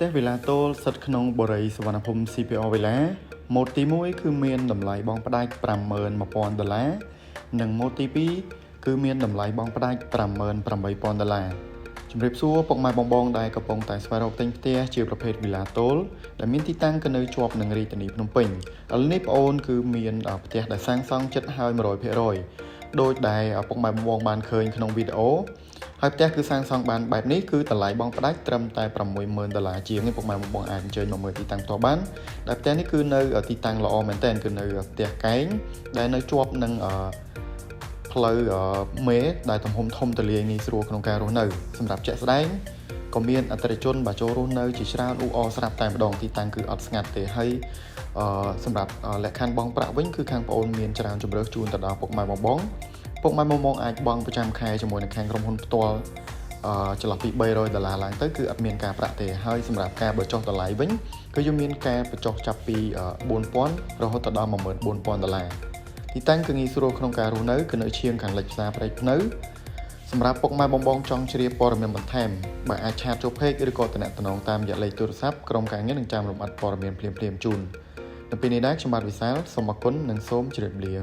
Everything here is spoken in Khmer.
តែវេលាតូលសិតក្នុងបរិយសវណ្ណភូមិ CPO វេលាម៉ូតទី1គឺមានតម្លៃបងផ្ដាច់ $51,000 និងម៉ូតទី2គឺមានតម្លៃបងផ្ដាច់ $88,000 ជំរាបសួរពុកម៉ែបងដែលកំពុងតែស្វែងរកទិញផ្ទះជាប្រភេទវីឡាតូលដែលមានទីតាំងនៅជាប់នឹងរាជធានីភ្នំពេញឥឡូវនេះបងអូនគឺមានផ្ទះដែលសាងសង់ជិតហើយ 100% ដោយដែលពុកម៉ែបងបានឃើញក្នុងវីដេអូហើយផ្ទះគឺសាងសង់បានបែបនេះគឺតម្លៃបងផ្ដាច់ត្រឹមតែ $60,000 ជាងនេះពុកម៉ែបងអាចអញ្ជើញមកមើលទីតាំងផ្ទាល់បានដែលផ្ទះនេះគឺនៅទីតាំងល្អមែនទែនគឺនៅផ្ទះកែងដែលនៅជាប់នឹងផ្លូវមេដែលទំហំធំទូលាយងាយស្រួលក្នុងការរស់នៅសម្រាប់ជាក់ស្ដែងក៏មានអតិថិជនចូលរស់នៅជាច្រើនអ៊ូអរស្រាប់តែម្ដងទីតាំងគឺអត់ស្ងាត់ទេហើយសម្រាប់លក្ខខណ្ឌបង់ប្រាក់វិញគឺខាងបងអូនមានច្រើនជម្រើសជូនទៅដល់ពុកម៉ែបងអាចបង់ប្រចាំខែជាមួយនឹងខាងក្រុមហ៊ុនផ្ទាល់ចន្លោះពី$300ឡើងទៅគឺអត់មានការប្រាក់ទេហើយសម្រាប់ការបញ្ចុះតម្លៃវិញគឺយើងមានការបញ្ចុះចាប់ពី$4,000រហូតដល់$14,000ទីតាំងគឺងាយស្រួលក្នុងការរស់នៅគឺនៅឈៀងខាងលិចផ្សារព្រែកភ្នៅសម្រាប់ពុកម៉ែបងចង់ជ្រាបព័ត៌មានបន្ថែមបើអាចឆាតចូល page ឬក៏ទំនាក់ទំនងតាមរយៈលេខទូរស័ព្ទក្រុមការងារនឹងចាំលម្អិតព័ត៌មានភ្លាមៗជូននៅពេលនេះដែរខ្ញុំបាទវិសាលសូមអរគុណនិងសូមជម្រាបលា